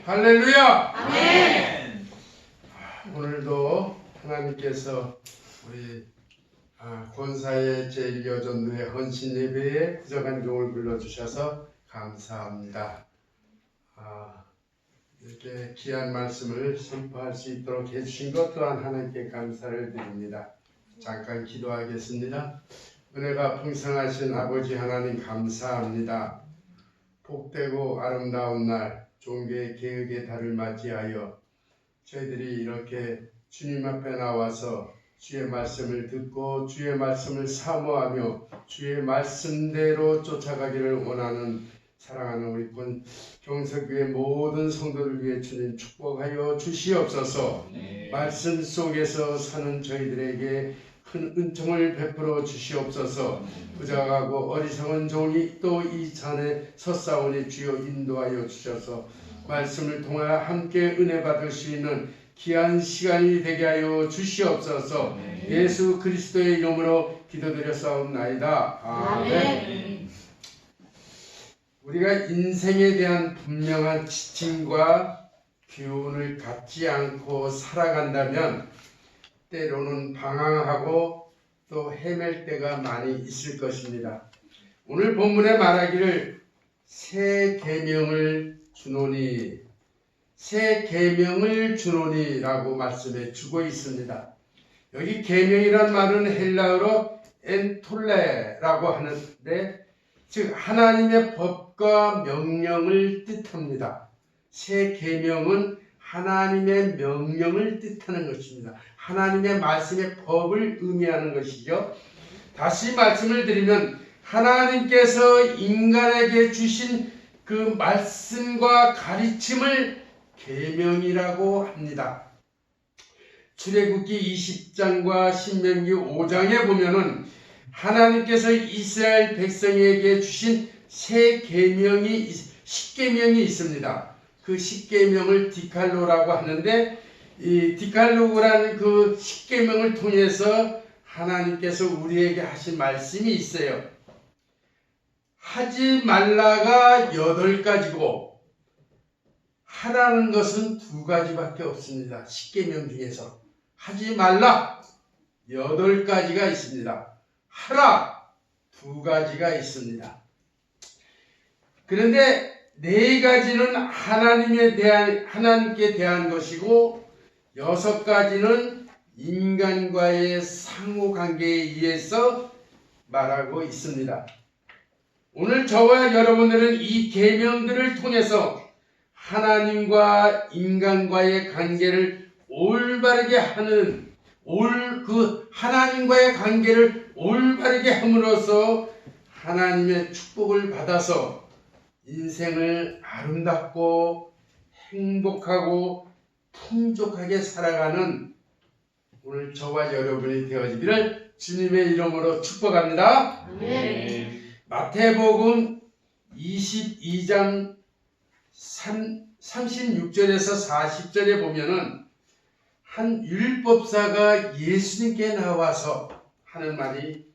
할렐루야. 아멘. 오늘도 하나님께서 우리 권사의 제1여전도의 헌신 예배에 부족한 종을 불러주셔서 감사합니다. 이렇게 귀한 말씀을 선포할 수 있도록 해주신 것 또한 하나님께 감사를 드립니다. 잠깐 기도하겠습니다. 은혜가 풍성하신 아버지 하나님 감사합니다. 복되고 아름다운 날 종교의 개혁의 달을 맞이하여 저희들이 이렇게 주님 앞에 나와서 주의 말씀을 듣고 주의 말씀을 사모하며 주의 말씀대로 쫓아가기를 원하는 사랑하는 우리 경석교회 모든 성도를 위해 주님 축복하여 주시옵소서. 말씀 속에서 사는 저희들에게 큰 은총을 베풀어 주시옵소서. 부족하고 어리석은 종이 또 이 잔에 섰사오니 주여 인도하여 주셔서 말씀을 통하여 함께 은혜 받을 수 있는 귀한 시간이 되게 하여 주시옵소서. 예수 그리스도의 이름으로 기도드렸사옵나이다. 아멘. 우리가 인생에 대한 분명한 지침과 교훈을 갖지 않고 살아간다면 때로는 방황하고 또 헤맬 때가 많이 있을 것입니다. 오늘 본문에 말하기를 새 계명을 주노니, 새 계명을 주노니라고 말씀해 주고 있습니다. 여기 계명이란 말은 헬라어로 엔톨레라고 하는데 즉 하나님의 법과 명령을 뜻합니다. 새 계명은 하나님의 명령을 뜻하는 것입니다. 하나님의 말씀의 법을 의미하는 것이죠. 다시 말씀을 드리면 하나님께서 인간에게 주신 그 말씀과 가르침을 계명이라고 합니다. 출애굽기 20장과 신명기 5장에 보면은 하나님께서 이스라엘 백성에게 주신 새 계명이 10계명이 있습니다. 그 10계명을 디칼로라고 하는데 이 디칼로그라는 그 10계명을 통해서 하나님께서 우리에게 하신 말씀이 있어요. 하지 말라가 8가지고 하라는 것은 2가지밖에 없습니다. 10계명 중에서 하지 말라 8가지가 있습니다. 하라 2가지가 있습니다. 그런데 4가지는 하나님께 대한 것이고 6가지는 인간과의 상호관계에 의해서 말하고 있습니다. 오늘 저와 여러분들은 이 계명들을 통해서 하나님과 인간과의 관계를 올바르게 하는 하나님과의 관계를 올바르게 함으로써 하나님의 축복을 받아서 인생을 아름답고 행복하고 풍족하게 살아가는 오늘 저와 여러분이 되어지기를 주님의 이름으로 축복합니다. 아멘. 마태복음 22장 36절에서 40절에 보면은 한 율법사가 예수님께 나와서 하는 말이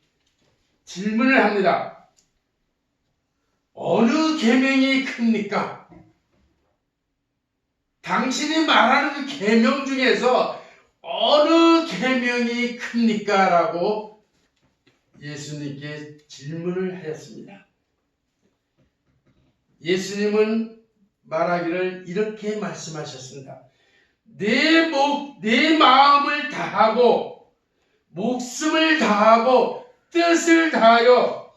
질문을 합니다. 어느 계명이 큽니까? 당신이 말하는 그 계명 중에서 어느 계명이 큽니까? 라고 예수님께 질문을 하였습니다. 예수님은 말하기를 이렇게 말씀하셨습니다. 내 마음을 다하고 목숨을 다하고 뜻을 다하여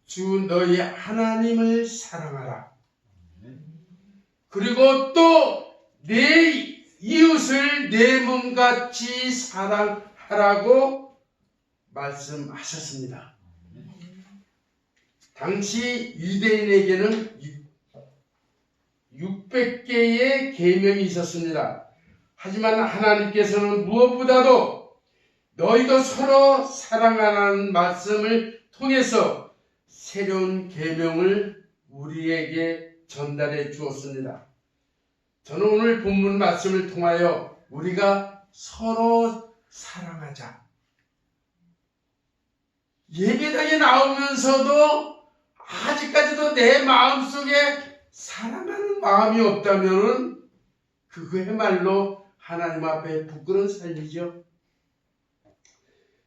주 너희 하나님을 사랑하라. 그리고 또 내 이웃을 내 몸같이 사랑하라고 말씀하셨습니다. 당시 유대인에게는 600개의 계명이 있었습니다. 하지만 하나님께서는 무엇보다도 너희도 서로 사랑하라는 말씀을 통해서 새로운 계명을 우리에게 전달해 주었습니다. 저는 오늘 본문 말씀을 통하여 우리가 서로 사랑하자. 예배당에 나오면서도 아직까지도 내 마음속에 사랑하는 마음이 없다면은 그거야말로 하나님 앞에 부끄러운 삶이죠.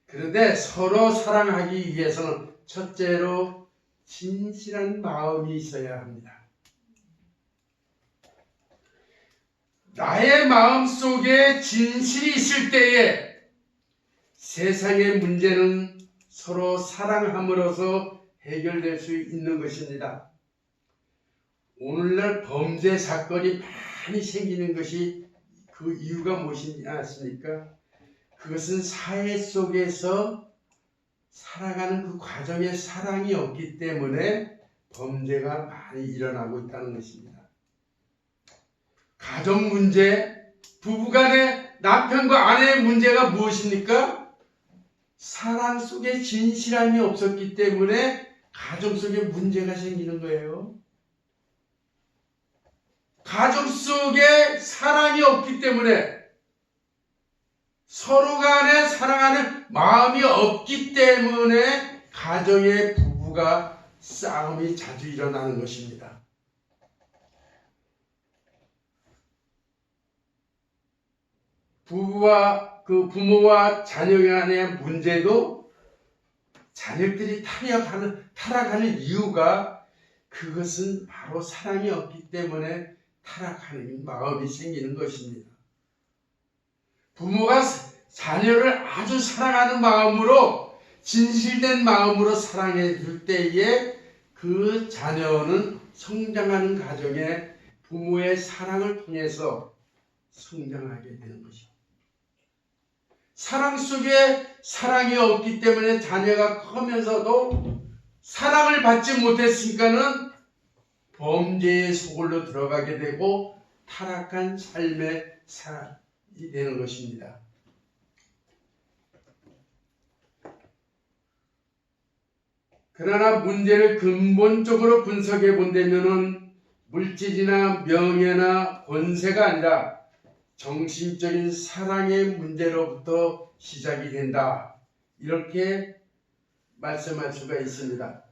그런데 서로 사랑하기 위해서는 첫째로 진실한 마음이 있어야 합니다. 나의 마음 속에 진실이 있을 때에 세상의 문제는 서로 사랑함으로써 해결될 수 있는 것입니다. 오늘날 범죄 사건이 많이 생기는 것이 그 이유가 무엇이지 않습니까? 그것은 사회 속에서 살아가는 그 과정에 사랑이 없기 때문에 범죄가 많이 일어나고 있다는 것입니다. 가정 문제, 부부간의 남편과 아내의 문제가 무엇입니까? 사랑 속에 진실함이 없었기 때문에 가정 속에 문제가 생기는 거예요. 가정 속에 사랑이 없기 때문에 서로 간에 사랑하는 마음이 없기 때문에 가정의 부부가 싸움이 자주 일어나는 것입니다. 부모와 자녀 간의 문제도 자녀들이 타락하는 이유가 그것은 바로 사랑이 없기 때문에 타락하는 마음이 생기는 것입니다. 부모가 자녀를 아주 사랑하는 마음으로 진실된 마음으로 사랑해 줄 때에 그 자녀는 성장하는 가정에 부모의 사랑을 통해서 성장하게 되는 것입니다. 사랑 속에 사랑이 없기 때문에 자녀가 커면서도 사랑을 받지 못했으니까는 범죄의 소굴로 들어가게 되고 타락한 삶의 살이 되는 것입니다. 그러나 문제를 근본적으로 분석해 본다면은 물질이나 명예나 권세가 아니라 정신적인 사랑의 문제로부터 시작이 된다. 이렇게 말씀할 수가 있습니다.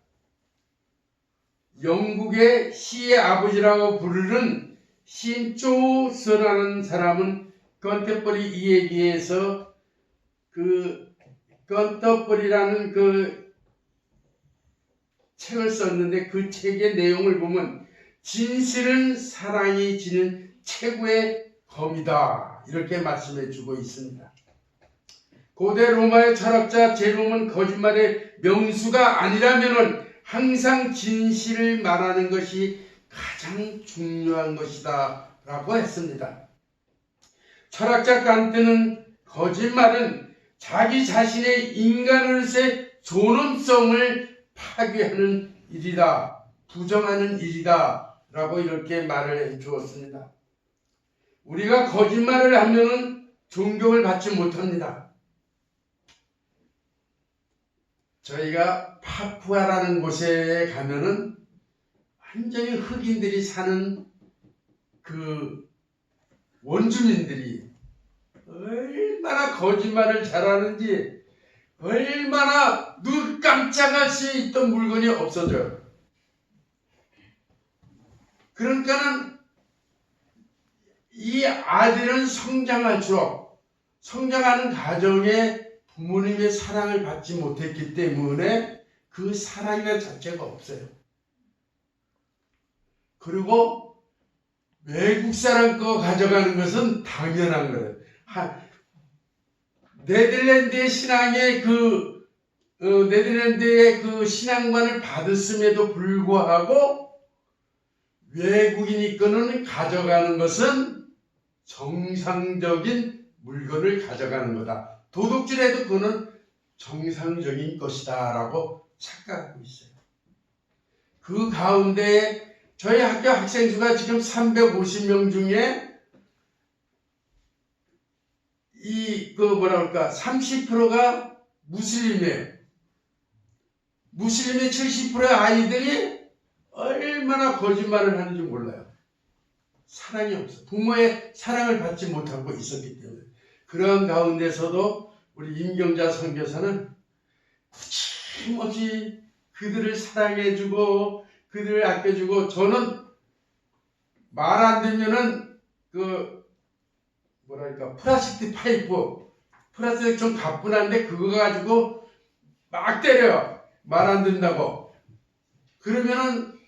영국의 시의 아버지라고 부르는 시인 조서라는 사람은 컨템포리 이 얘기에서 그 컨템포리라는 그 책을 썼는데 그 책의 내용을 보면 진실은 사랑이 지닌 최고의 검이다. 이렇게 말씀해 주고 있습니다. 고대 로마의 철학자 제롬은 거짓말의 명수가 아니라면은 항상 진실을 말하는 것이 가장 중요한 것이다 라고 했습니다. 철학자 칸트는 거짓말은 자기 자신의 인간으로서의 존엄성을 파괴하는 일이다, 부정하는 일이다 라고 이렇게 말을 해 주었습니다. 우리가 거짓말을 하면은 존경을 받지 못합니다. 저희가 파푸아라는 곳에 가면은 완전히 흑인들이 사는 그 원주민들이 얼마나 거짓말을 잘하는지 얼마나 눈 깜짝할 수 있던 물건이 없어져요. 그러니까는 이 아들은 성장할수록 성장하는 가정에 부모님의 사랑을 받지 못했기 때문에 그 사랑이나 자체가 없어요. 그리고 외국 사람 거 가져가는 것은 당연한 거예요. 네덜란드의 신앙의 네덜란드의 그 신앙관을 받았음에도 불구하고 외국인이 거는 가져가는 것은 정상적인 물건을 가져가는 거다. 도둑질해도 그거는 정상적인 것이다 라고 착각하고 있어요. 그 가운데 저희 학교 학생 수가 지금 350명 중에 30%가 무슬림이에요. 무슬림의 70%의 아이들이 얼마나 거짓말을 하는지 몰라요. 사랑이 없어. 부모의 사랑을 받지 못하고 있었기 때문에. 그런 가운데서도 우리 임경자 선교사는 거침없이 그들을 사랑해주고 그들을 아껴주고, 저는 말 안 되면은 그 뭐랄까 플라스틱 파이프 플라스틱 좀 가뿐한데 그거 가지고 막 때려요. 말 안 된다고. 그러면은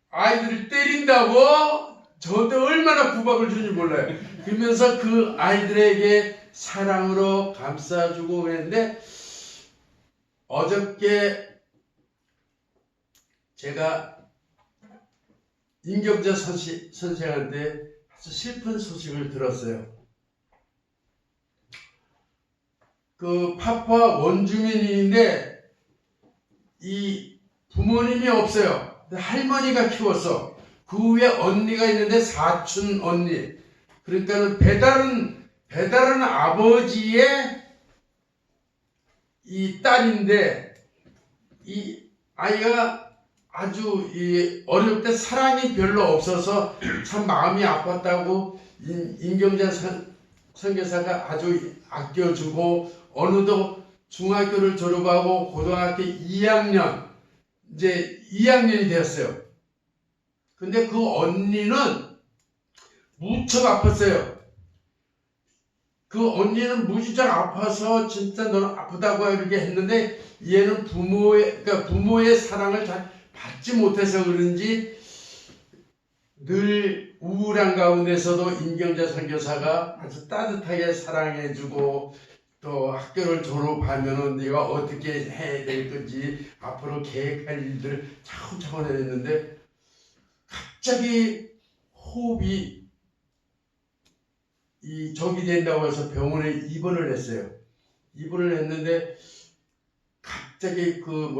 아이들을 때린다고 저한테 얼마나 구박을 주는지 몰라요. 그러면서 그 아이들에게 사랑으로 감싸주고 그랬는데 어저께 제가 임경자 선생한테 아주 슬픈 소식을 들었어요. 그 파푸아 원주민인데 이 부모님이 없어요. 할머니가 키웠어. 그 위에 언니가 있는데 사촌 언니. 그러니까는 배다른 아버지의 이 딸인데 이 아이가 아주 어릴 때 사랑이 별로 없어서 참 마음이 아팠다고 임경자 선교사가 아주 아껴주고 어느덧 중학교를 졸업하고 고등학교 2학년 이제 2학년이 되었어요. 근데 그 언니는 무척 아팠어요. 그 언니는 무지장 아파서 진짜 너는 아프다고 이렇게 했는데 얘는 부모의 사랑을 잘 받지 못해서 그런지 늘 우울한 가운데서도 임경자 선교사가 아주 따뜻하게 사랑해주고 또 학교를 졸업하면은 네가 어떻게 해야 될 건지 앞으로 계획할 일들을 차근차근 했는데 갑자기 호흡이 적이 된다고 해서 병원에 입원을 했어요. 입원을 했는데 갑자기 그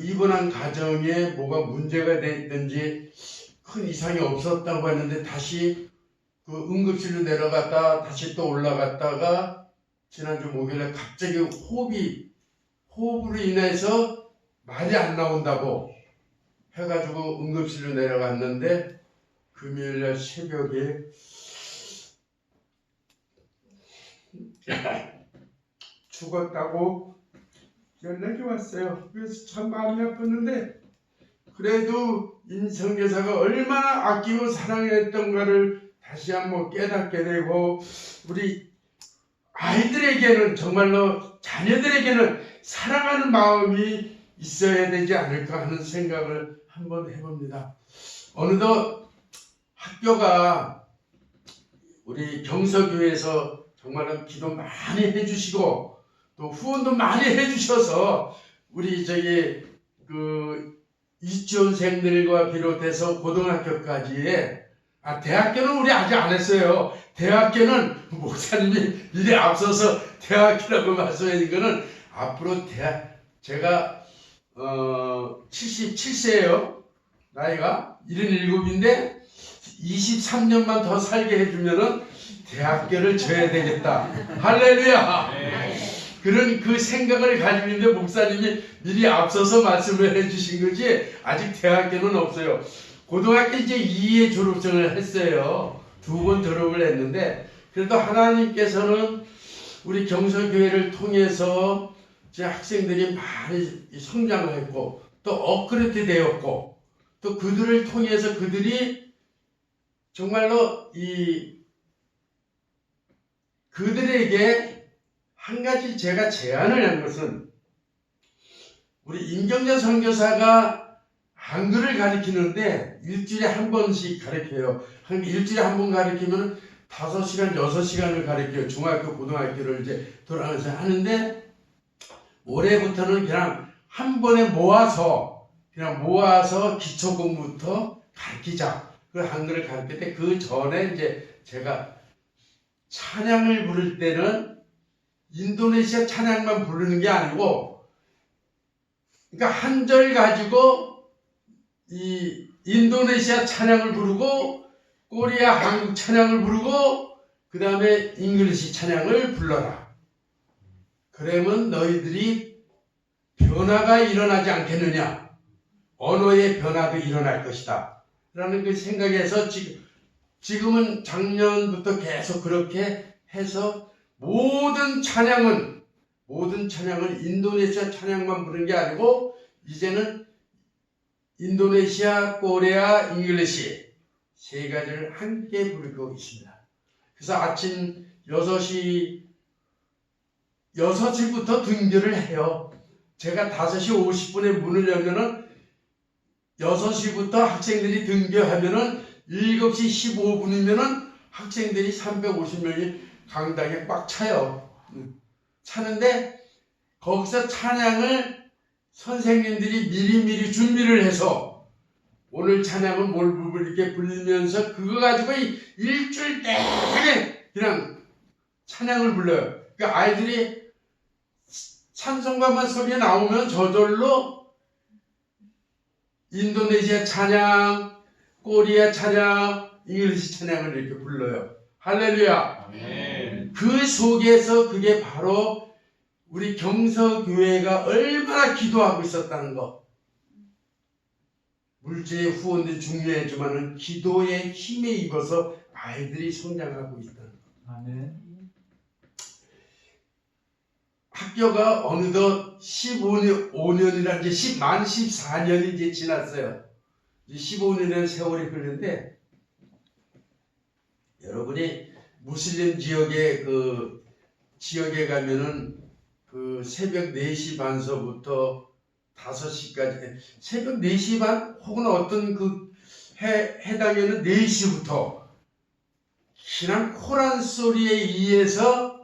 입원한 가정에 뭐가 문제가 됐든지 큰 이상이 없었다고 했는데 다시 그 응급실로 내려갔다 다시 또 올라갔다가 지난주 목요일에 갑자기 호흡으로 인해서 말이 안 나온다고 해가지고 응급실로 내려갔는데 금요일날 새벽에 죽었다고 연락이 왔어요. 그래서 참 마음이 아팠는데 그래도 임선교사가 얼마나 아끼고 사랑했던가를 다시 한번 깨닫게 되고 우리 아이들에게는 정말로 자녀들에게는 사랑하는 마음이 있어야 되지 않을까 하는 생각을 한번 해봅니다. 어느덧 학교가 우리 경서교회에서 정말로 기도 많이 해주시고 또 후원도 많이 해주셔서 우리 유치원생들과 비롯해서 고등학교까지의 대학교는 우리 아직 안 했어요. 대학교는 목사님이 미리 앞서서 대학교라고 말씀하신 거는 앞으로 제가 77세예요. 나이가 77인데 23년만 더 살게 해주면은 대학교를 져야 되겠다. 할렐루야. 그런 그 생각을 가지고 있는데 목사님이 미리 앞서서 말씀을 해주신 거지 아직 대학교는 없어요. 고등학교 이제 2회 졸업생을 했어요. 2번 졸업을 했는데 그래도 하나님께서는 우리 경서교회를 통해서 제 학생들이 많이 성장했고 또 업그레이드 되었고 또 그들을 통해서 그들이 정말로 그들에게 한 가지 제가 제안을 한 것은 우리 임경자 선교사가 한글을 가르치는데 일주일에 한 번씩 가르쳐요. 일주일에 한 번 가르치면 5시간, 6시간을 가르쳐요. 중학교, 고등학교를 이제 돌아가면서 하는데 올해부터는 그냥 한 번에 모아서 기초 공부부터 가르치자. 그 한글을 가르칠 때 그 전에 이제 제가 찬양을 부를 때는 인도네시아 찬양만 부르는 게 아니고 그러니까 한 절 가지고 이 인도네시아 찬양을 부르고 코리아 한국 찬양을 부르고 그 다음에 잉글리시 찬양을 불러라. 그러면 너희들이 변화가 일어나지 않겠느냐. 언어의 변화도 일어날 것이다. 라는 그 생각에서 지금은 작년부터 계속 그렇게 해서 모든 찬양은 인도네시아 찬양만 부르는 게 아니고 이제는 인도네시아, 코리아, 잉글리시 세 가지를 함께 부르고 있습니다. 그래서 아침 6시부터 등교를 해요. 제가 5시 50분에 문을 열면은 6시부터 학생들이 등교하면은 7시 15분이면은 학생들이 350명이 강당에 꽉 차요. 차는데 거기서 찬양을 선생님들이 미리미리 준비를 해서 오늘 찬양은 뭘 이렇게 불리면서 그거 가지고 일주일 내내 그냥 찬양을 불러요. 그러니까 아이들이 찬송가만 소리가 나오면 저절로 인도네시아 찬양, 코리아 찬양, 잉글리시 찬양을 이렇게 불러요. 할렐루야. 아멘. 그 속에서 그게 바로 우리 경서교회가 얼마나 기도하고 있었다는 거. 물질의 후원도 중요하지만 기도의 힘에 입어서 아이들이 성장하고 있다는 거. 아멘. 학교가 어느덧 15년이라 이제 만 14년이 이제 지났어요. 이제 15년이라는 세월이 흐르는데 여러분이 무슬림 지역에 지역에 가면은 그 새벽 4시 반서부터 5시까지 새벽 4시 반 혹은 어떤 해당에는 4시부터 그냥 코란 소리에 의해서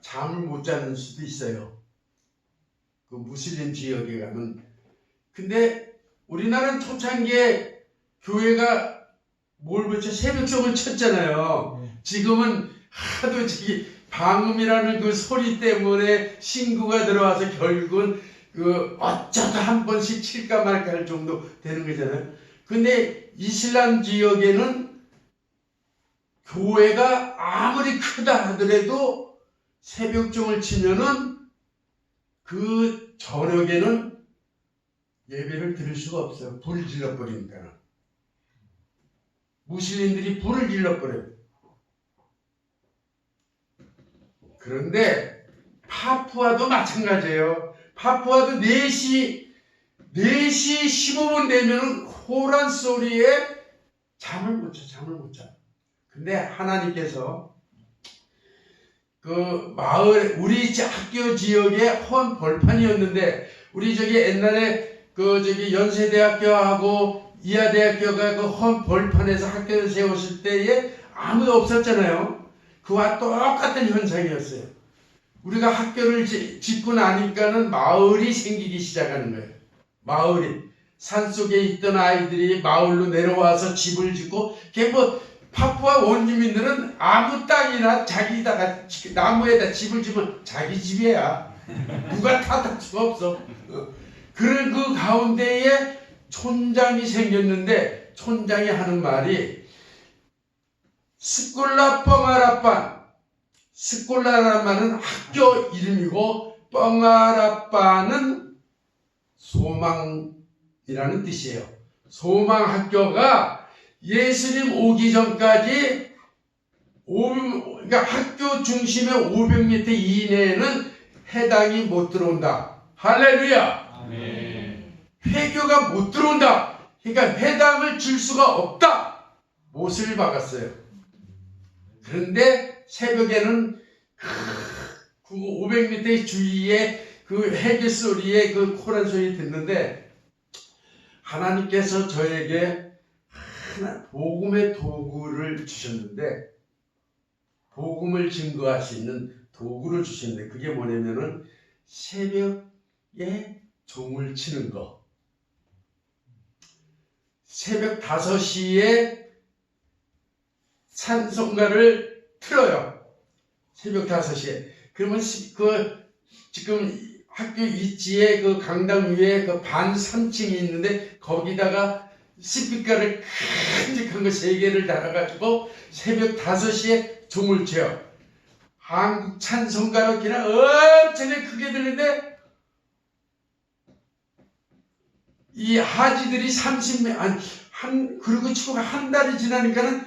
잠을 못 자는 수도 있어요. 그 무슬림 지역에 가면. 근데 우리나라는 초창기에 교회가 뭘 붙여 새벽송을 쳤잖아요. 지금은 하도 방음이라는 그 소리 때문에 신고가 들어와서 결국은 어쩌다 한 번씩 칠까 말까 할 정도 되는 거잖아요. 근데 이슬람 지역에는 교회가 아무리 크다 하더라도 새벽종을 치면은 그 저녁에는 예배를 드릴 수가 없어요. 불을 질러버리니까. 무슬림들이 불을 질러버려요. 그런데 파푸아도 마찬가지예요. 파푸아도 4시 15분 되면은 호란 소리에 잠을 못 자. 근데 하나님께서 그 마을 우리 학교 지역에 헌 벌판이었는데 우리 옛날에 연세대학교하고 이하대학교가 그 헌 벌판에서 학교를 세웠을 때에 아무도 없었잖아요. 그와 똑같은 현상이었어요. 우리가 학교를 짓고 나니까는 마을이 생기기 시작하는 거예요. 마을이 산속에 있던 아이들이 마을로 내려와서 집을 짓고 파푸아 원주민들은 아무 땅이나 자기다가 나무에다 집을 지면 자기 집이야. 누가 탓할 수가 없어. 그런 그 가운데에 촌장이 생겼는데 촌장이 하는 말이 스콜라 뻥아라빤. 스콜라라는 말은 학교 이름이고 뻥아라빤은 소망이라는 뜻이에요. 소망학교가 예수님 오기 전까지 그러니까 학교 중심의 500m 이내에는 해당이 못 들어온다. 할렐루야. 아멘. 회교가 못 들어온다. 그러니까 회당을 줄 수가 없다. 못을 박았어요. 그런데 새벽에는 그 500m 주위에 그 해교 소리에 그 코란 소리 듣는데 하나님께서 저에게 복음의 도구를 주셨는데 복음을 증거할 수 있는 도구를 주셨는데 그게 뭐냐면은 새벽에 종을 치는 거. 새벽 5시에 찬송가를 틀어요. 새벽 5시에. 그러면 지금 학교 위치에 그 강당 위에 그 반 3층이 있는데 거기다가 스피커를 큼직한 거 3개를 달아가지고 새벽 5시에 종을 쳐요. 한국 찬송가로 그냥 엄청나게 크게 들리는데 이 하지들이 30명, 그리고 치고 한 달이 지나니까는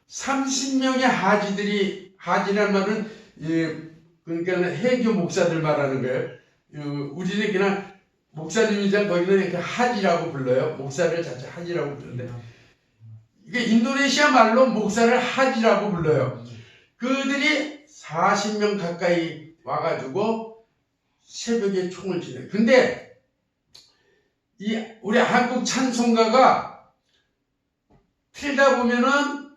30명의 하지라는 말은, 그러니까 해교 목사들 말하는 거예요. 우리는 그냥 목사님이자 거기는 이렇게 하지라고 불러요. 목사를 자체 하지라고 부르는데 이게 인도네시아 말로 목사를 하지라고 불러요. 그들이 40명 가까이 와가지고 새벽에 총을 지내. 근데 우리 한국 찬송가가 틀다 보면은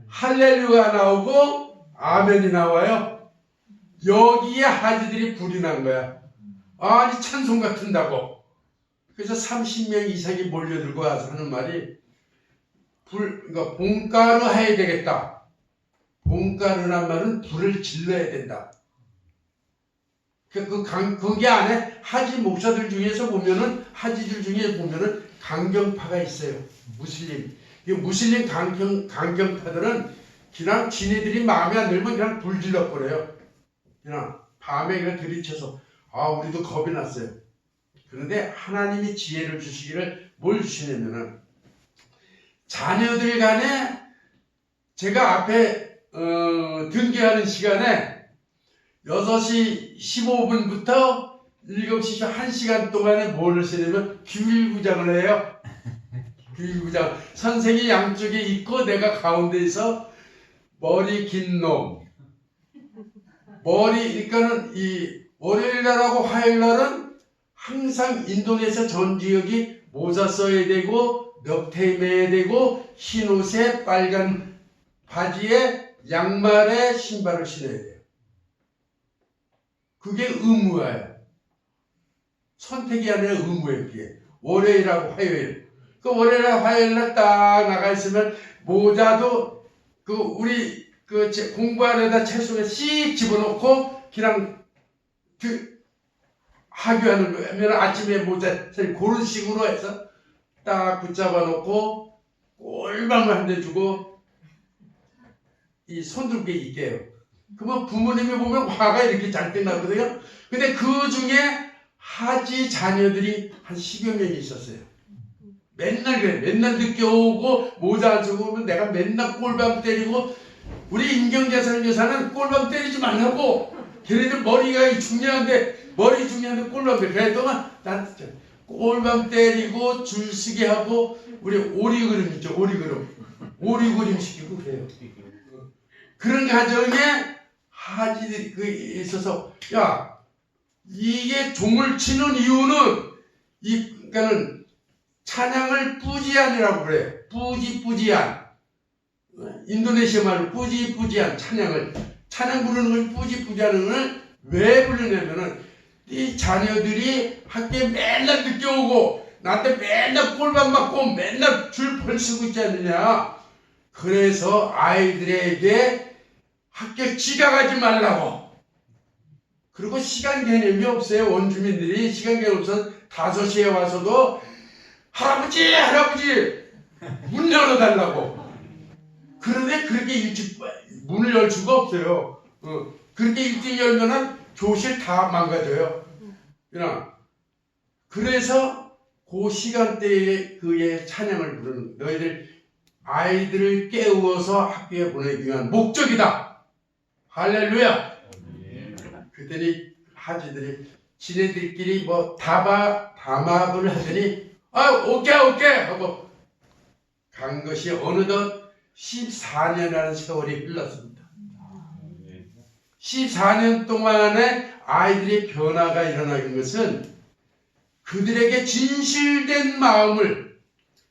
할렐루야 나오고 아멘이 나와요. 여기에 하지들이 불이 난 거야. 아니 찬송가 튼다고. 그래서 30명 이상이 몰려들고 와서 하는 말이 그러니까 봉가루 해야 되겠다. 봉가루란 말은 불을 질러야 된다. 거기 안에 하지 목사들 중에서 보면은 하지들 중에 보면은 강경파가 있어요. 무슬림. 이 무슬림 강경파들은 그냥 지네들이 마음에 안 들면 그냥 불 질러버려요. 그냥 밤에 그냥 들이쳐서 우리도 겁이 났어요. 그런데 하나님이 지혜를 주시기를 뭘 주시냐면은 자녀들 간에 제가 앞에 등교하는 시간에 6시 15분부터 7시 1시간 동안에 뭐를 쓰냐면 규율구장을 해요. 규율구장. 선생이 양쪽에 있고 내가 가운데 있어 머리 긴 놈. 그러니까는 이 월요일날하고 화요일날은 항상 인도네시아 전 지역이 모자 써야 되고 넥타이 매야 되고 흰 옷에 빨간 바지에 양말에 신발을 신어야 돼요. 그게 의무예요. 선택이 아니라 의무예요. 그게 월요일하고 화요일. 그 월요일하고 화요일날 딱 나가 있으면 모자도 우리 공부하려다 채소에 씩 집어넣고 그냥 하교하는 거예요. 아침에 모자 그런 식으로 해서 딱 붙잡아 놓고 꼴밤을 한 대 주고 이 손들게 있게요. 그러면 부모님이 보면 화가 이렇게 잔뜩 나거든요. 근데 그 중에 하지 자녀들이 한 10여 명이 있었어요. 맨날 그래. 맨날 늦게 오고 모자 안 쓰고 오면 내가 맨날 꼴밤 때리고 우리 임경재선 교사는 꼴밤 때리지 말라고. 걔네들 머리 중요한데 꼴밤 때려. 그랬더니 난 꼴밤 때리고 줄쓰기 하고 우리 오리그름 있죠. 오리그름 시키고 그래요. 그런 가정에 하지들이 있어서 이게 종을 치는 이유는 그러니까는 찬양을 뿌지안이라고 그래요. 뿌지안. 인도네시아 말로 뿌지안 찬양 부르는 걸 뿌지안을 왜 부르냐면은 이 자녀들이 학교에 맨날 늦게 오고 나한테 맨날 꼴밤 맞고 맨날 줄 벌쓰고 있지 않느냐. 그래서 아이들에게 학교 지각하지 말라고. 그리고 시간 개념이 없어요. 원주민들이 시간 개념 없어서 5시에 와서도 할아버지 문 열어달라고. 그런데 그렇게 일찍 문을 열 수가 없어요. 그렇게 일찍 열면은 교실 다 망가져요. 그래서 그 시간대에 그의 찬양을 부르는 너희들 아이들을 깨우어서 학교에 보내기 위한 목적이다. 할렐루야. 그랬더니 하지들이 지네들끼리 담합을 하더니 오케이 하고 간 것이 어느덧 14년이라는 세월이 흘렀습니다. 14년 동안에 아이들의 변화가 일어나는 것은 그들에게 진실된 마음을,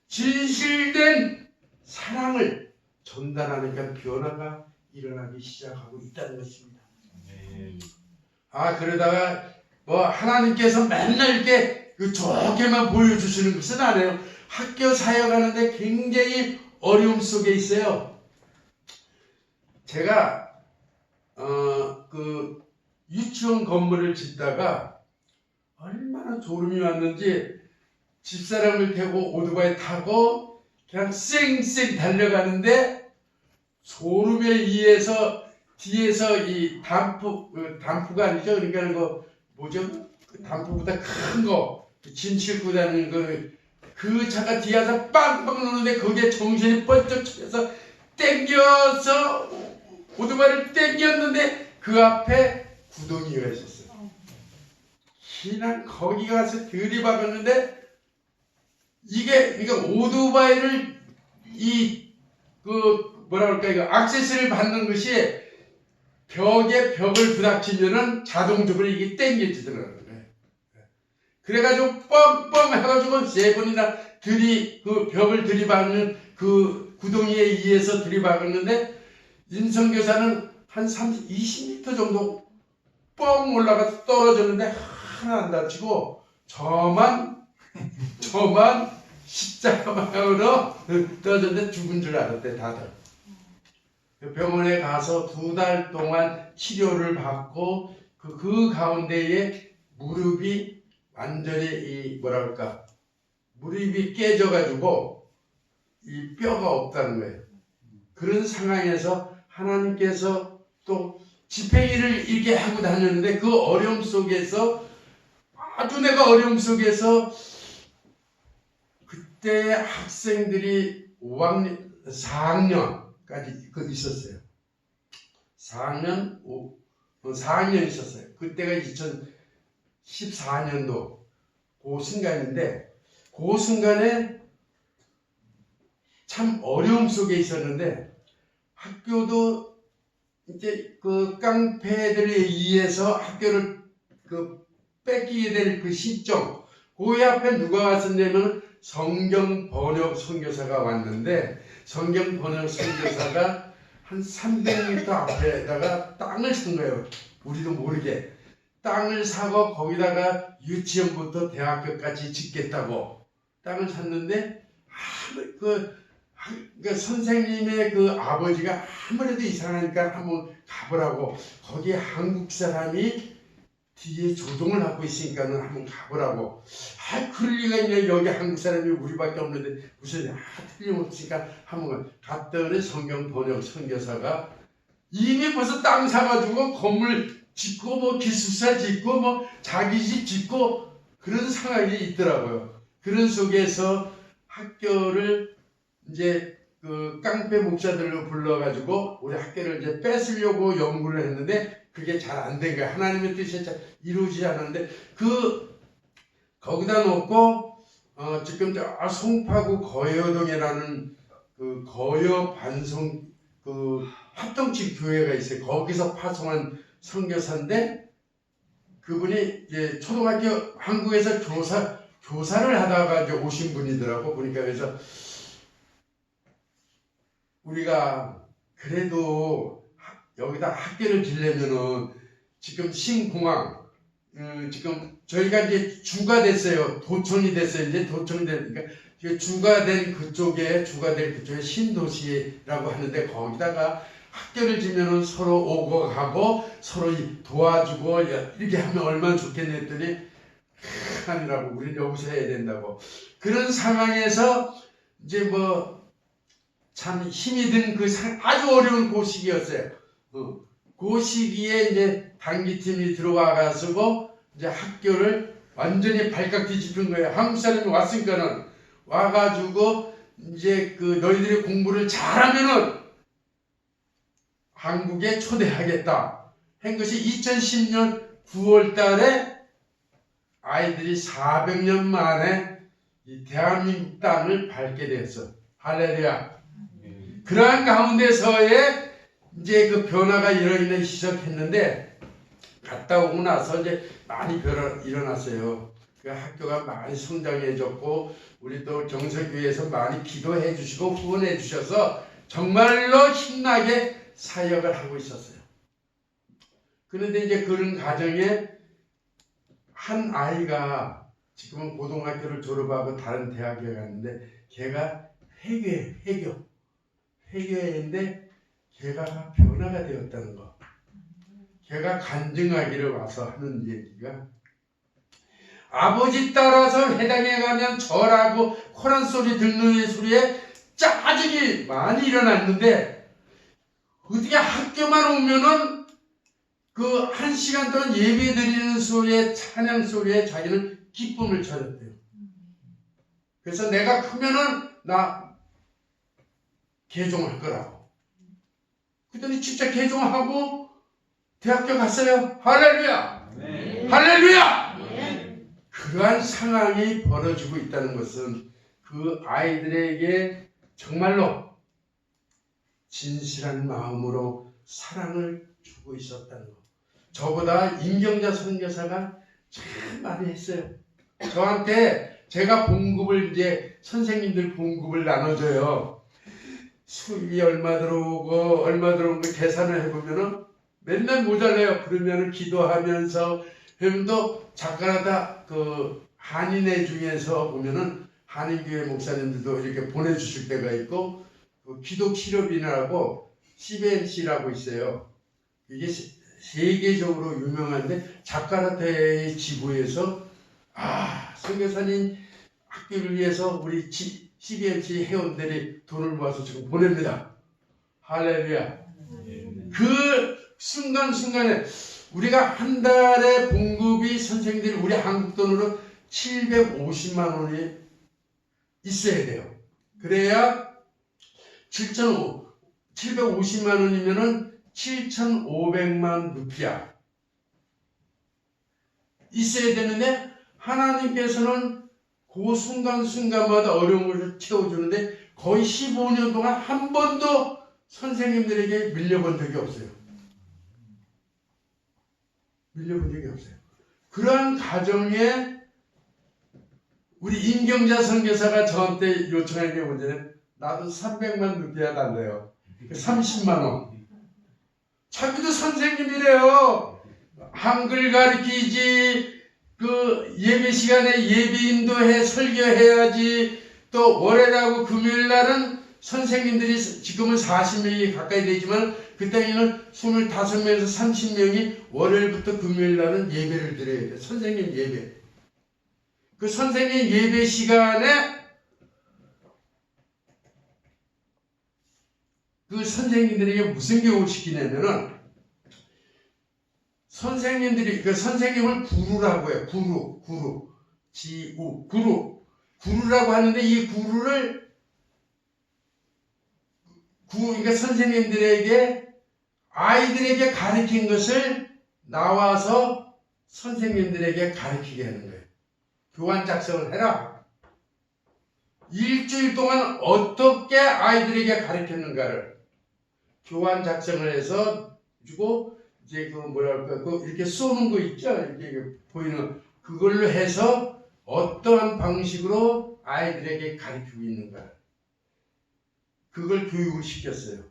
진실된 사랑을 전달하니까 변화가 일어나기 시작하고 있다는 것입니다. 그러다가 하나님께서 맨날 이렇게 좋게만 보여주시는 것은 아니에요. 학교 사역하는데 굉장히 어려움 속에 있어요. 제가 유치원 건물을 짓다가 얼마나 졸음이 왔는지 집사람을 태고 오토바이 타고 그냥 쌩쌩 달려가는데 졸음에 의해서 뒤에서 이 단프가 아니죠. 그러니까 단프보다 큰 거, 짐 싣고 다니는 그 차가 뒤에서 빵빵 누는데 거기에 정신이 번쩍 차려서 땡겨서 오토바이를 땡겼는데 그 앞에 구덩이가 있었어요. 그냥 거기 가서 들이박았는데 이게 그러니까 오토바이를 뭐라 그럴까 이거 악세스를 받는 것이 벽에 벽을 부닥치면은 자동적으로 이게 당겨지더라고요. 그래가지고 뻥뻥 해가지고 3번이나 그 벽을 들이박는 그 구덩이에 의해서 들이박았는데 인성교사는 한 20m 정도 뻥 올라가서 떨어졌는데 하나 안 다치고 저만 십자가방으로 떨어졌는데 죽은 줄 알았대 다들. 병원에 가서 2달 동안 치료를 받고 그 가운데에 무릎이 완전히 무릎이 깨져가지고 이 뼈가 없다는 거예요. 그런 상황에서 하나님께서 또 집행일을 이렇게 하고 다녔는데 그 어려움 속에서 아주 내가 어려움 속에서 그때 학생들이 4학년까지 있었어요. 4학년 있었어요. 그때가 2014년도 그 순간인데 그 순간에 참 어려움 속에 있었는데 학교도 이제 그 깡패들에 의해서 학교를 뺏기게 될 그 시점 그 앞에 누가 왔었냐면 성경 번역 선교사가 왔는데 성경 번역 선교사가 한 300m 앞에다가 땅을 산 거예요. 우리도 모르게 땅을 사고 거기다가 유치원부터 대학교까지 짓겠다고 땅을 샀는데 그 선생님의 그 아버지가 아무래도 이상하니까 한번 가보라고 거기에 한국 사람이 뒤에 조종을 하고 있으니까는 한번 가보라고. 그럴 리가 있냐. 여기 한국 사람이 우리밖에 없는데 무슨 틀림없으니까 한번 갔더니 성경 번역 선교사가 이미 벌써 땅 사가지고 건물 짓고 뭐 기숙사 짓고 뭐 자기 집 짓고 그런 상황이 있더라고요. 그런 속에서 학교를 이제 그 깡패 목사들로 불러가지고 우리 학교를 이제 뺏으려고 연구를 했는데 그게 잘 안 된 거야. 하나님의 뜻이 잘 이루어지지 않았는데 거기다 놓고 지금 송파구 거여동이라는 그 거여 반성 그 합동집 교회가 있어요. 거기서 파송한 선교사인데 그분이 이제 초등학교 한국에서 교사를 하다가 이제 오신 분이더라고. 보니까 그래서 우리가 그래도 여기다 학교를 지려면은 지금 신공항 지금 저희가 이제 주가 됐어요. 도청이 됐어요. 이제 도청이 되니까 주가 된 그쪽에 신도시라고 하는데 거기다가 학교를 지면은 서로 오고 가고 서로 도와주고 이렇게 하면 얼마나 좋겠냐 했더니 아니라고 우리는 여기서 해야 된다고. 그런 상황에서 이제 뭐 참 힘이 든 아주 어려운 그 시기였어요. 그 시기에 이제 단기팀이 들어와가지고 이제 학교를 완전히 발칵 뒤집힌 거예요. 한국 사람이 왔으니까는 와가지고 이제 너희들이 공부를 잘하면은 한국에 초대하겠다 한 것이 2010년 9월 달에 아이들이 400년 만에 이 대한민국 땅을 밟게 됐어. 할렐루야. 그러한 가운데서의 이제 그 변화가 일어나기 시작했는데 갔다 오고 나서 이제 많이 일어났어요. 그 학교가 많이 성장해졌고 우리 또 정서교회에서 많이 기도해 주시고 후원해 주셔서 정말로 힘나게 사역을 하고 있었어요. 그런데 이제 그런 가정에 한 아이가 지금은 고등학교를 졸업하고 다른 대학에 갔는데 걔가 회교했는데 걔가 변화가 되었다는 거. 걔가 간증하기를 와서 하는 얘기가 아버지 따라서 회당에 가면 절하고 코란 소리 듣는 소리에 짜증이 많이 일어났는데 어떻게 학교만 오면은 그 1시간 동안 예배 드리는 소리에 찬양 소리에 자기는 기쁨을 찾았대요. 그래서 내가 크면은 나 개종할 거라고. 그랬더니 진짜 개종하고 대학교 갔어요. 할렐루야. 네. 할렐루야. 네. 그러한 상황이 벌어지고 있다는 것은 그 아이들에게 정말로 진실한 마음으로 사랑을 주고 있었다는 것. 저보다 임경자 선교사가 참 많이 했어요. 저한테 제가 봉급을 이제 선생님들 봉급을 나눠줘요. 수입이 얼마 들어오고 얼마 들어오고 계산을 해보면은 맨날 모자라요. 그러면은 기도하면서 또 작가마다 그 한인회 중에서 보면은 한인교회 목사님들도 이렇게 보내주실 때가 있고 그 기독 치료비라고 CBNC라고 있어요. 이게 세계적으로 유명한데 자카르타의 지부에서 선교사님 학교를 위해서 우리 CBNC 회원들이 돈을 모아서 지금 보냅니다. 할렐루야. 그 순간순간에 우리가 한 달에 봉급이 선생님들이 우리 한국 돈으로 750만 원이 있어야 돼요. 그래야 750만 원이면은 7,500만 루피아 있어야 되는데 하나님께서는 그 순간순간마다 어려움을 채워주는데 거의 15년 동안 한 번도 선생님들에게 밀려본 적이 없어요. 밀려본 적이 없어요. 그러한 가정에 우리 임경자 선교사가 저한테 요청한 게 문제는 나도 300만 루피아 달래요. 30만 원. 자기도 선생님이래요. 한글 가르치지, 그 예배 시간에 예배 인도해 설교해야지. 또 월요일하고 금요일 날은 선생님들이 지금은 40명이 가까이 되지만 그때는 25명에서 30명이 월요일부터 금요일 날은 예배를 드려야 돼요. 선생님 예배. 그 선생님 예배 시간에 그 선생님들에게 무슨 교육을 시키냐면은 선생님들이 그 선생님을 구루라고 해요. 구루. 지우. 구루라고 하는데 이 구루를 그러니까 선생님들에게 아이들에게 가르친 것을 나와서 선생님들에게 가르치게 하는 거예요. 교환 작성을 해라. 일주일 동안 어떻게 아이들에게 가르쳤는가를 교환 작성을 해서 주고 이제 그 뭐랄까 그 이렇게 쏘는 거 있죠. 이렇게 보이는 그걸로 해서 어떠한 방식으로 아이들에게 가르치고 있는가. 그걸 교육을 시켰어요.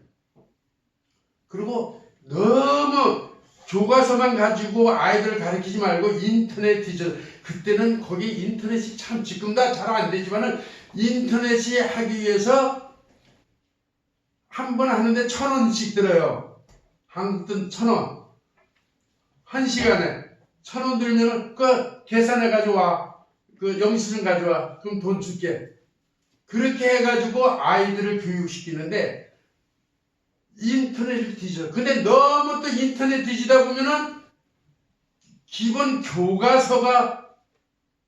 그리고 너무 교과서만 가지고 아이들을 가르치지 말고 인터넷 디지털 그때는 거기 인터넷이 참 지금 다 잘 안 되지만은 인터넷이 하기 위해서 한 번 하는데 1,000원씩 들어요. 한국 돈 1,000원. 1시간에 1,000원 들면은 그 계산해 가져와. 그 영수증 가져와. 그럼 돈 줄게. 그렇게 해가지고 아이들을 교육시키는데 인터넷을 뒤져. 근데 너무 또 인터넷 뒤지다 보면은 기본 교과서가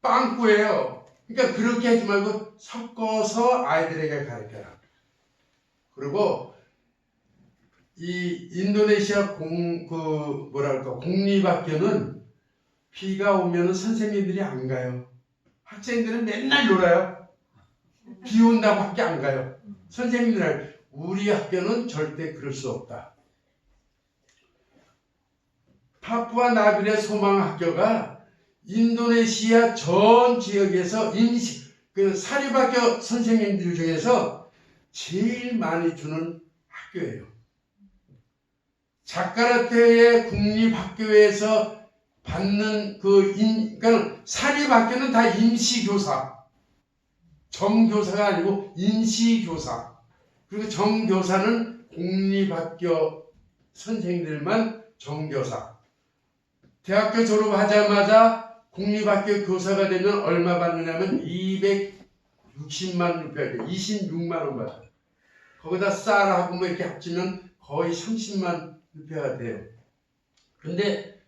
빵꾸예요. 그러니까 그렇게 하지 말고 섞어서 아이들에게 가르쳐라. 그리고 이 인도네시아 공립학교는 비가 오면은 선생님들이 안 가요. 학생들은 맨날 놀아요. 비 온다고 학교 안 가요. 선생님들은 우리 학교는 절대 그럴 수 없다. 파푸아 나빌의 소망학교가 인도네시아 전 지역에서 그 사립학교 선생님들 중에서 제일 많이 주는 학교예요. 자카르타의 국립학교에서 받는 그러니까 사립학교는 다 임시교사. 정교사가 아니고 임시교사. 그리고 정교사는 공립학교 선생님들만 정교사. 대학교 졸업하자마자 공립학교 교사가 되면 얼마 받느냐면 260만 루피아, 26만 원 받아요. 거기다 쌀하고 뭐 이렇게 합치면 거의 30만 루피아가 돼요. 근데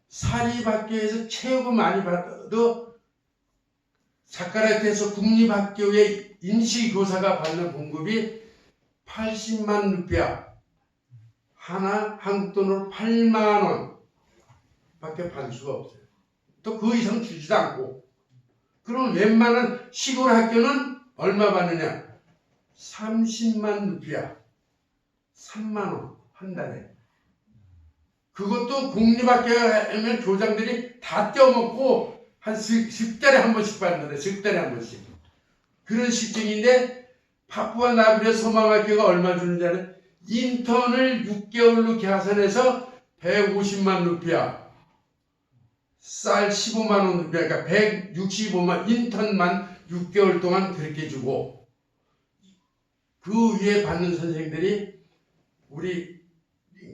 사립학교에서 최고 많이 받아도 자카르타에서 국립학교의 임시교사가 받는 봉급이 80만 루피아, 하나 한국 돈으로 8만 원 밖에 받을 수가 없어요. 또 그 이상 주지도 않고. 그럼 웬만한 시골 학교는 얼마 받느냐? 30만 루피야. 3만 원 한 달에. 그것도 공립학교면 교장들이 다 떼어먹고 한 석 달에 한 번씩 받는데, 석 달에 한 번씩. 그런 실정인데 파푸아 나비레 소망학교가 얼마 주는지 아는? 인턴을 6개월로 계산해서 150만 루피야. 쌀 15만 원 루피야. 그러니까 165만, 인턴만 6개월 동안 그렇게 주고, 그 위에 받는 선생들이 우리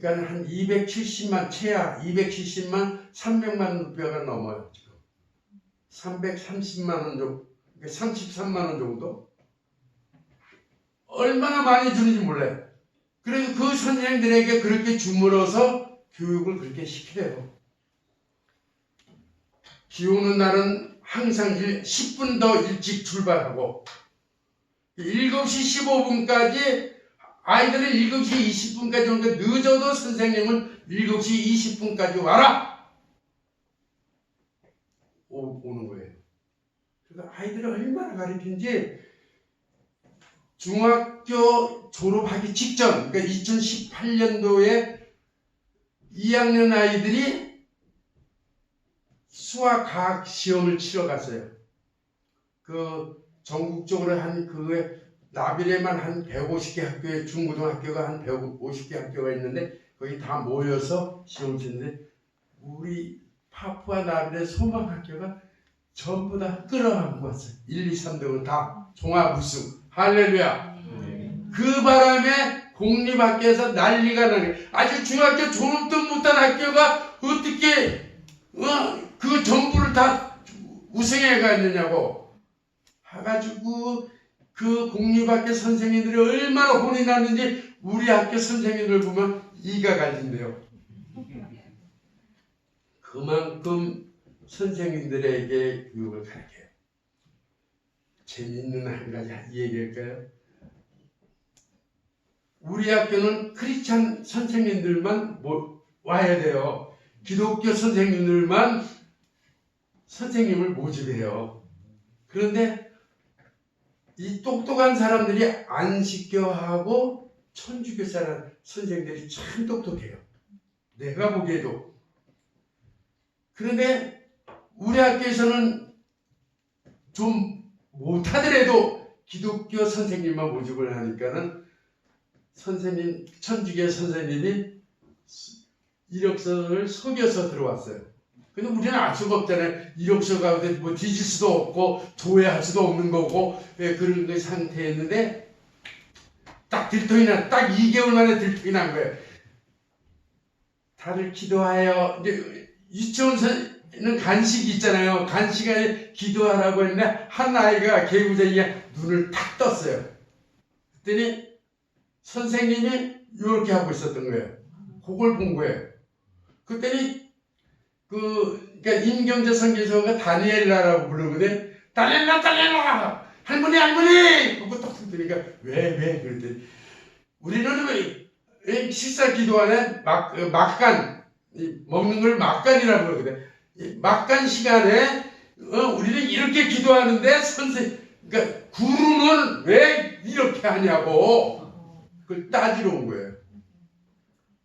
그러니까 한 270만, 최하 270만 300만 루피아가 넘어요. 지금 330만 원 정도, 33만 원 정도. 얼마나 많이 주는지 몰라요. 그래서 그 선생들에게 그렇게 주물어서 교육을 그렇게 시키래요. 비 오는 날은 항상 10분 더 일찍 출발하고 7시 15분까지 아이들은 7시 20분까지 오는데 늦어도 선생님은 7시 20분까지 와라! 오는 거예요. 그러니까 아이들을 얼마나 가르치는지 중학교 졸업하기 직전, 그러니까 2018년도에 2학년 아이들이 수학 과학 시험을 치러 갔어요. 그 전국적으로 한 그에 나비레만 한 150개 학교에 중고등학교가 한 150개 학교가 있는데 거기 다 모여서 시험 치는데 우리 파푸아 나비레 소망학교가 전부 다 끌어안고 왔어요. 1, 2, 3등은 다 종합 우승. 할렐루야. 그 바람에 공립학교에서 난리가 나게 아주 중학교 졸업도 못한 학교가 어떻게 그 전부를 다 우승해 갔느냐고 해가지고 그 공립학교 선생님들이 얼마나 혼이 났는지 우리 학교 선생님들 보면 이가 갈린대요. 그만큼 선생님들에게 교육을 가르쳐요. 재미있는 한 가지 얘기할까요? 우리 학교는 크리스찬 선생님들만 와야 돼요. 기독교 선생님들만 선생님을 모집해요. 그런데 이 똑똑한 사람들이 안식교하고 천주교 사람 선생들이 참 똑똑해요. 내가 보기에도. 그런데 우리 학교에서는 좀 못하더라도 기독교 선생님만 모집을 하니까는 선생님, 천주교 선생님이 이력서를 속여서 들어왔어요. 근데 우리는 알 수가 없잖아요. 이력서 가운데 뭐 뒤질 수도 없고 조회할 수도 없는 거고 그런 그 상태였는데 딱 들통이 딱 2개월 만에 들통이 난 거예요. 다들 기도하여 이제 유치원에는 간식이 있잖아요. 간식 안에 기도하라고 했는데 한 아이가 개구쟁이가 눈을 탁 떴어요. 그랬더니 선생님이 이렇게 하고 있었던 거예요. 그걸 본 거예요. 그랬더니 그러니까 임경재 선교사가 다니엘라라고 부르거든. 다니엘라 할머니 그거 딱 듣으니까 왜 그랬더니 우리는 왜 식사 기도 안에 막간 먹는 걸 막간이라고 그러거든. 막간 시간에 우리는 이렇게 기도하는데 그러니까 구루는 왜 이렇게 하냐고 그걸 따지러 온 거예요.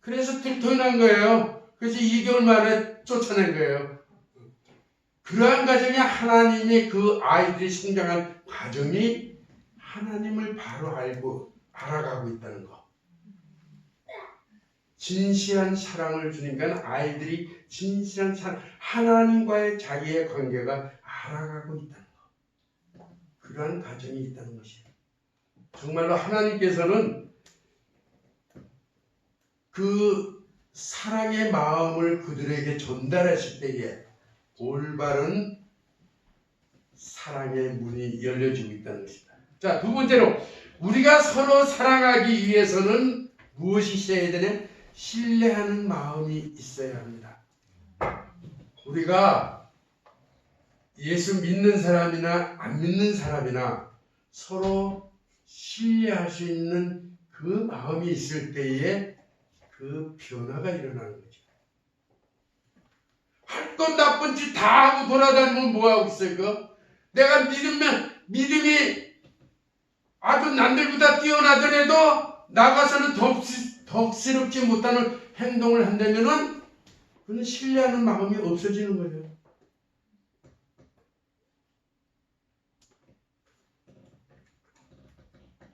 그래서 들통이 난 거예요. 그래서 2개월 만에 쫓아낸 거예요. 그러한 과정이 하나님이 그 아이들이 성장한 과정이 하나님을 바로 알아가고 있다는 거. 진실한 사랑을 주니까 아이들이 진실한 사랑, 하나님과의 자기의 관계가 알아가고 있다는 거. 그러한 과정이 있다는 것이에요. 정말로 하나님께서는 그 사랑의 마음을 그들에게 전달하실 때에 올바른 사랑의 문이 열려지고 있다는 것입니다. 자, 두 번째로 우리가 서로 사랑하기 위해서는 무엇이 있어야 되냐? 신뢰하는 마음이 있어야 합니다. 우리가 예수 믿는 사람이나 안 믿는 사람이나 서로 신뢰할 수 있는 그 마음이 있을 때에 그 변화가 일어나는 거죠. 할 건 나쁜 짓 다 하고 돌아다니면 뭐하고 있어요, 그거? 내가 믿음이 아주 남들보다 뛰어나더라도 나가서는 덕스럽지 못하는 행동을 한다면은 그는 신뢰하는 마음이 없어지는 거예요.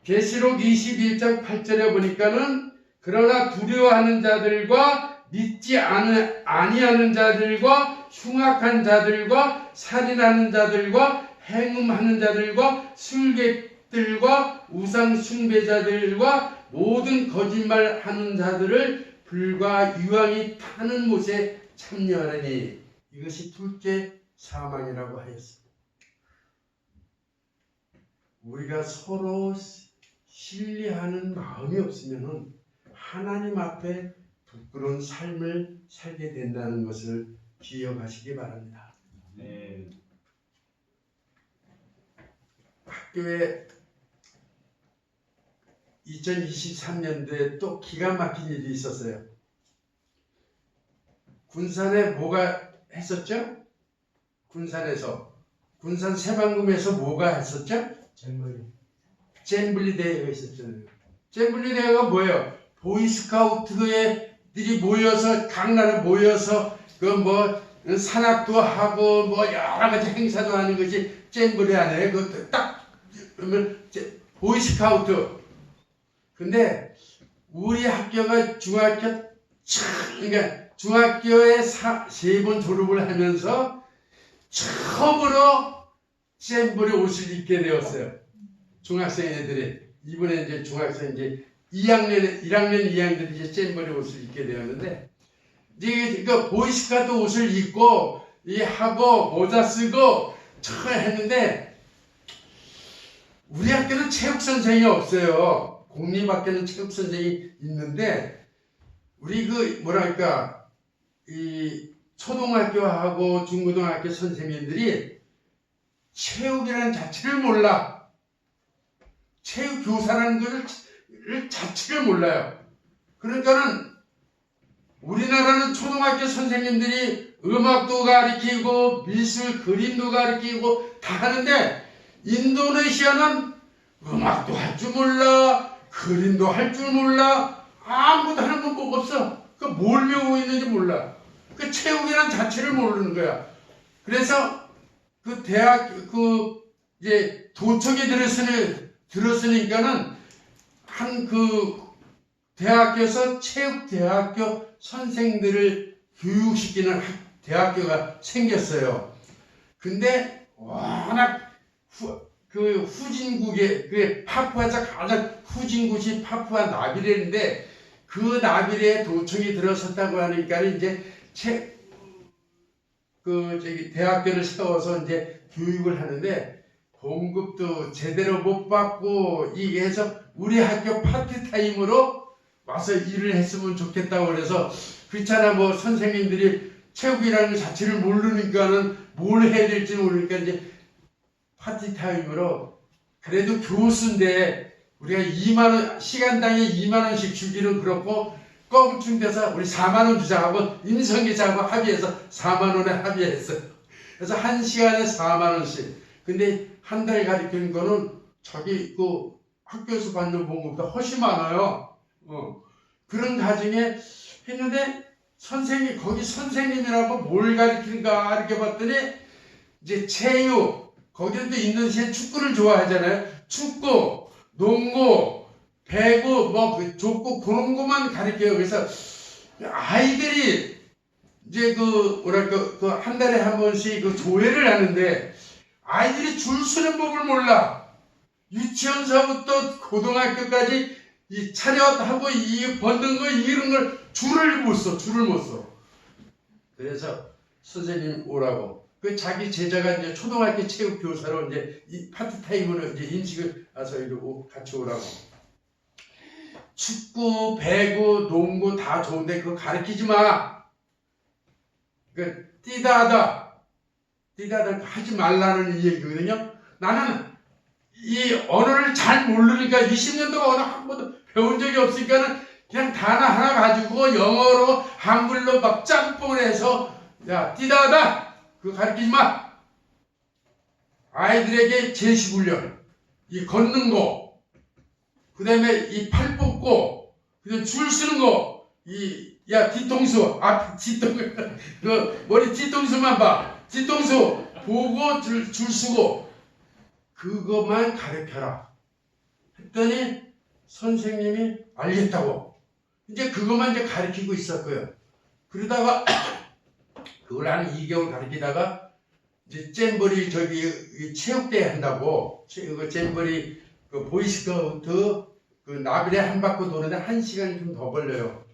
계시록 21장 8절에 보니까는 그러나 두려워하는 자들과 믿지 아니하는 자들과 흉악한 자들과 살인하는 자들과 행음하는 자들과 술객들과 우상 숭배자들과 모든 거짓말하는 자들을 불과 유황이 타는 못에 참여하느니 이것이 둘째 사망이라고 하였습니다. 우리가 서로 신뢰하는 마음이 없으면 하나님 앞에 부끄러운 삶을 살게 된다는 것을 기억하시기 바랍니다. 네. 학교에 2023년도에 또 기가 막힌 일이 있었어요. 군산에 뭐가 했었죠? 군산 새만금에서 뭐가 했었죠? 잼블리 대회가 있었잖아요. 잼블리 대회가 뭐예요? 보이스카우트들이 모여서 각 나라 모여서 산악도 하고 여러 가지 행사도 하는 것이 잼블리 아니에요. 그 딱 보이스카우트. 근데 우리 학교가 그러니까 중학교에 3번 졸업을 하면서 처음으로 잼블리 옷을 입게 되었어요. 중학생 애들이. 이번에 이제 중학생 이제 1학년 2학년들이 이제 잼블리 옷을 입게 되었는데, 이제 그 보이스카우트 옷을 입고, 하고, 모자 쓰고, 했는데, 우리 학교는 체육선생이 없어요. 공립학교는 체육선생이 있는데, 우리 이 초등학교하고 중고등학교 선생님들이 체육이라는 자체를 몰라. 체육 교사라는 것을 자체를 몰라요. 그러니까는 우리나라는 초등학교 선생님들이 음악도 가르치고 미술 그림도 가르치고 다 하는데 인도네시아는 음악도 할 줄 몰라, 그림도 할 줄 몰라, 아무것도 하는 건 뭐 없어. 그 뭘 배우고 있는지 몰라. 그 체육이란 자체를 모르는 거야. 그래서 그 이제 도청에 들었으니까는 대학교에서 체육대학교 선생들을 교육시키는 대학교가 생겼어요. 근데 워낙 후진국의 파푸아에서 가장 후진국이 파푸아 나비레인데 그 나비레에 도청이 들어섰다고 하니까 이제 대학교를 세워서 이제 교육을 하는데 봉급도 제대로 못 받고 이게 해서 우리 학교 파트타임으로 와서 일을 했으면 좋겠다고 그래서 그렇잖아. 선생님들이 체육이라는 것 자체를 모르니까는 뭘 해야 될지 모르니까 이제 파트타임으로 그래도 교수인데 우리가 2만원 시간당에 2만원씩 주기는 그렇고 껌충 돼서 우리 4만원 주자하고 임성기자하고 합의해서 4만원에 합의했어요. 그래서 1시간에 4만원씩. 근데 한 달 가르치는 거는 자기 학교에서 받는 봉급보다 훨씬 많아요. 그런 가정에 했는데 거기 선생님이라고 뭘 가르치는가 이렇게 봤더니 이제 체육, 거기는 또 인도네시아 축구를 좋아하잖아요. 축구, 농구, 배구, 족구 그런 것만 가르쳐요. 그래서 아이들이 이제 한 달에 한 번씩 조회를 하는데 아이들이 줄 서는 법을 몰라. 유치원서부터 고등학교까지 이 차렷하고 이 벗는 거 이런 걸 줄을 못 써. 그래서 선생님 오라고. 자기 제자가 이제 초등학교 체육 교사로 이제 이 파트타임으로 이제 임식을 와서 같이 오라고. 축구, 배구, 농구 다 좋은데 그거 가르치지 마. 뛰다 하지 말라는 얘기거든요. 나는 이 언어를 잘 모르니까 20년 동안 언어 한 번도 배운 적이 없으니까는 그냥 단어 하나 가지고 영어로 한글로 막 짬뽕을 해서 야, 뛰다 하다! 그거 가르치지 마! 아이들에게 제시훈련, 이 걷는 거, 그 다음에 이 팔 뻗고, 그 다음에 줄 쓰는 거, 야, 뒤통수, 그 머리 뒤통수만 봐. 뒤통수 보고 줄 쓰고, 그것만 가르쳐라. 했더니 선생님이 알겠다고. 이제 그것만 이제 가르치고 있었고요. 그러다가 그걸 한 2개월 가르치다가 이제 잼버리 저기 체육대회 한다고 그 잼버리 그 보이스카우트 그 나비레 한 바퀴 도는데 1시간이 좀 더 걸려요.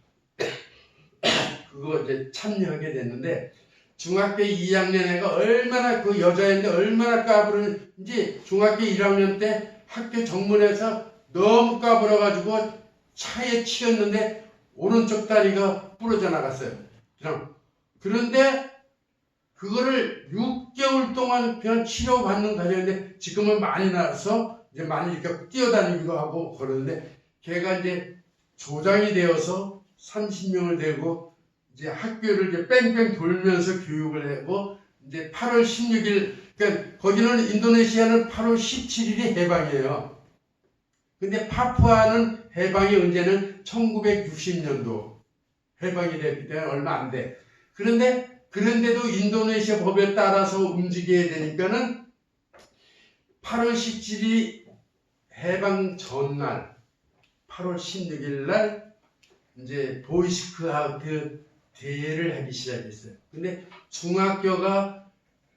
그거 이제 참여하게 됐는데 중학교 2학년 애가 얼마나 그 여자애인데 얼마나 까부르는지 중학교 1학년 때 학교 정문에서 너무 까불어가지고 차에 치였는데 오른쪽 다리가 부러져 나갔어요. 그런데 그거를 6개월 동안 그냥 치료받는 과정인데 지금은 많이 나서 이제 많이 이렇게 뛰어다니기도 하고 그러는데 걔가 이제 조장이 되어서 30명을 되고 이제 학교를 이제 뺑뺑 돌면서 교육을 하고 이제 8월 16일 그러니까 거기는 인도네시아는 8월 17일이 해방이에요. 근데 파푸아는 해방이 언제는 1960년도 해방이 됐기 때문에 얼마 안 돼. 그런데도 인도네시아 법에 따라서 움직여야 되니까는 8월 17일 해방 전날 8월 16일 날 이제 보이스카우트 대회를 하기 시작했어요. 근데 중학교가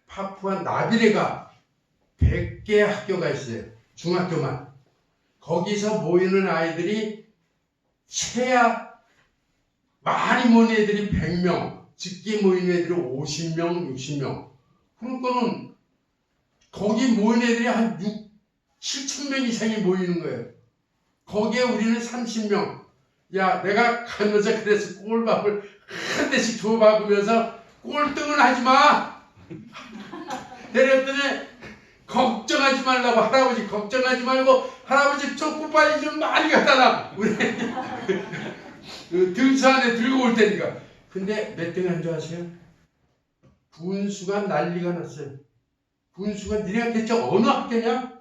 파푸아 나비레가 100개 학교가 있어요. 중학교만. 거기서 모이는 아이들이 최하 많이 모이는 애들이 100명, 적게 모이는 애들이 50명, 60명. 그러니까는 거기 모이는 애들이 한 7천 명 이상이 모이는 거예요. 거기에 우리는 30명. 야, 내가 가면서 그래서 꼴밥을 한 대씩 줘박으면서 꼴등은 하지 마! 내렸더니 걱정하지 말라고 할아버지 걱정하지 말고 할아버지 초코파이 좀 많이 갖다 놔. 우리 등수 안에 들고 올 테니까. 근데 몇 등 한 줄 아세요? 분수가 난리가 났어요. 분수가 니네가 대체 어느 학교냐?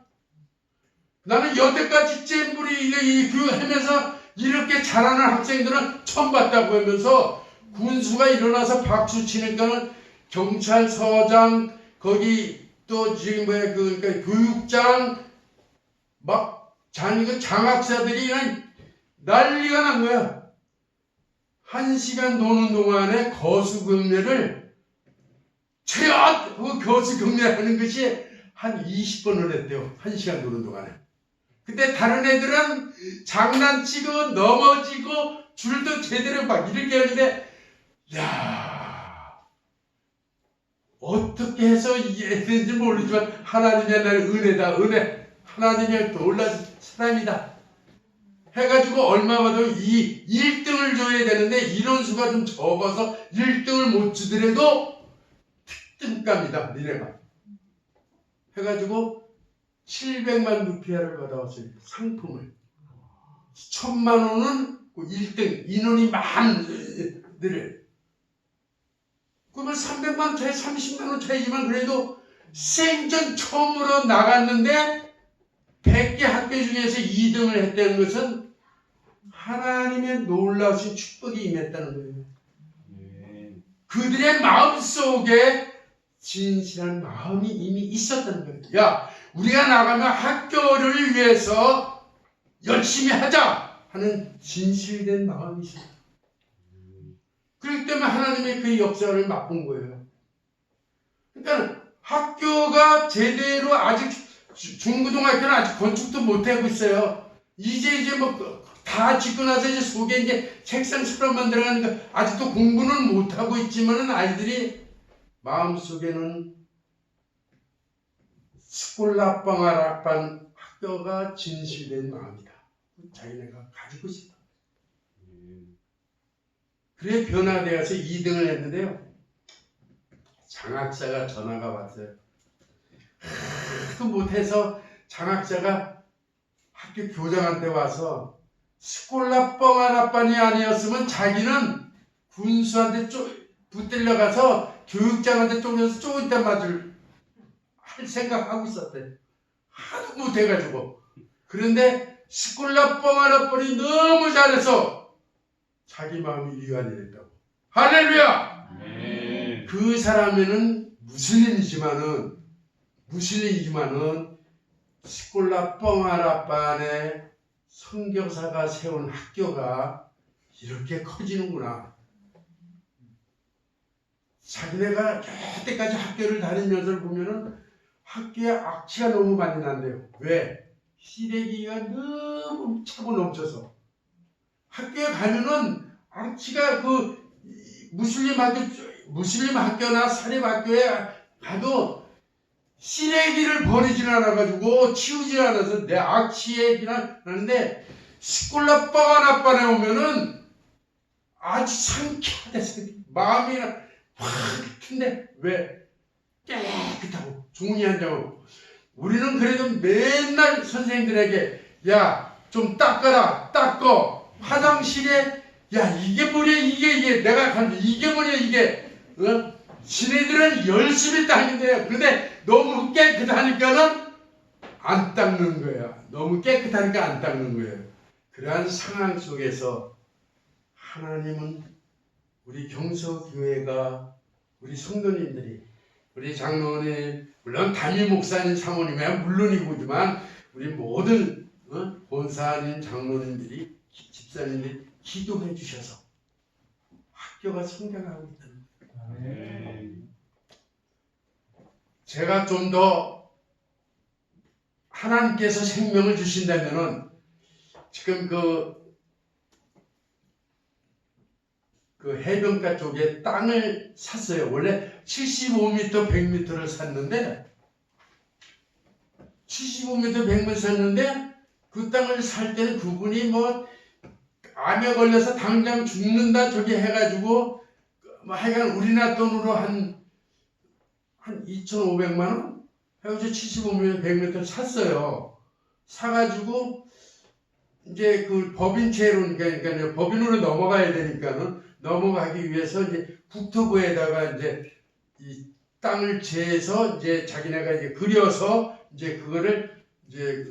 나는 여태까지 잼부리 이 교육하면서 이렇게 잘하는 학생들은 처음 봤다고 하면서 군수가 일어나서 박수 치니까는 경찰서장 거기 또 지금 그러니까 교육장 막 장학사들이 그냥 난리가 난 거야. 1시간 도는 동안에 거수경례를 최악 그 거수경례하는 것이 한 20번을 했대요. 1시간 도는 동안에. 근데 다른 애들은 장난치고 넘어지고 줄도 제대로 막 이렇게 하는데 야 어떻게 해서 이해했는지 모르지만 하나님의 나의 은혜다. 은혜. 하나님의 놀라신 사람이다. 해가지고 얼마 봐도 이 1등을 줘야 되는데 인원수가 좀 적어서 1등을 못 주더라도 특등갑니다. 니네가. 해가지고 700만 루피아를 받아왔어요. 상품을. 1000만 원은 1등. 인원이 많은 애들. 그러면 300만 차이, 30만 원 차이지만 그래도 생전 처음으로 나갔는데 100개 학교 중에서 2등을 했다는 것은 하나님의 놀라우신 축복이 임했다는 거예요. 그들의 마음속에 진실한 마음이 이미 있었다는 거예요. 야, 우리가 나가면 학교를 위해서 열심히 하자 하는 진실된 마음이 있어요. 그렇기 때문에 하나님의 그 역사를 맛본 거예요. 그러니까 학교가 제대로 아직 중고등학교는 아직 건축도 못하고 있어요. 이제 뭐 다 짓고 나서 이제 속에 이제 책상처럼 만들어가니까 아직도 공부는 못하고 있지만은 아이들이 마음속에는 스콜라빵아라빵 학교가 진실된 마음이다. 자기네가 가지고 있다. 그래 변화되어서 2등을 했는데요. 장학사가 전화가 왔어요. 하도 못해서 장학사가 학교 교장한테 와서 스콜라 뻥하나빤이 아니었으면 자기는 군수한테 붙들려 가서 교육장한테 쫓겨서 쪼이단 말을 할 생각하고 있었대. 하도 못해가지고. 그런데 시골라 뻥 하나 뻔이 너무 잘해서 자기 마음이 위안이 됐다고. 할렐루야! 아멘. 그 사람에는 무슬림이지만은 시골라 뻥 하나 빤에 선교사가 세운 학교가 이렇게 커지는구나. 자기네가 여태까지 학교를 다니면서 보면은 학교에 악취가 너무 많이 난대요. 왜? 시래기가 너무 차고 넘쳐서. 학교에 가면은 악취가 무슬림 학교나 사립 학교에 가도 시래기를 버리질 않아가지고 치우질 않아서 내 악취에 그냥 나는데 시골라 뻥 하나 빤에 오면은 아주 상쾌하대. 마음이 확 큰데 왜? 깨끗하고 종이 한 장으로. 우리는 그래도 맨날 선생님들에게 야 좀 닦아라 닦어. 화장실에 야 이게 뭐냐 이게 내가 가는데 이게 뭐냐 이게 지네들은 열심히 닦는데요. 근데 너무 깨끗하니까는 안 닦는 거야. 너무 깨끗하니까 안 닦는 거예요. 그러한 상황 속에서 하나님은 우리 경서교회가 우리 성도님들이 우리 장로님 물론 담임 목사님 사모님이야 물론이고지만 우리 모든 본사님 장로님들이 집사님들이 기도해 주셔서 학교가 성장하고 있다는 거예요. 아멘. 제가 좀 더 하나님께서 생명을 주신다면은 지금 그 해변가 쪽에 땅을 샀어요. 원래 75m, 100m를 샀는데 75m, 100m 샀는데 그 땅을 살 때는 그분이 뭐 암에 걸려서 당장 죽는다 저기 해가지고 뭐 하여간 우리나라 돈으로 한 2,500만 원? 해가지고 75m, 100m 샀어요. 사가지고 이제 그 법인채로 그러니까 법인으로 넘어가야 되니까는 넘어가기 위해서 이제 국토부에다가 이제 이 땅을 재서 이제 자기네가 이제 그려서 이제 그거를 이제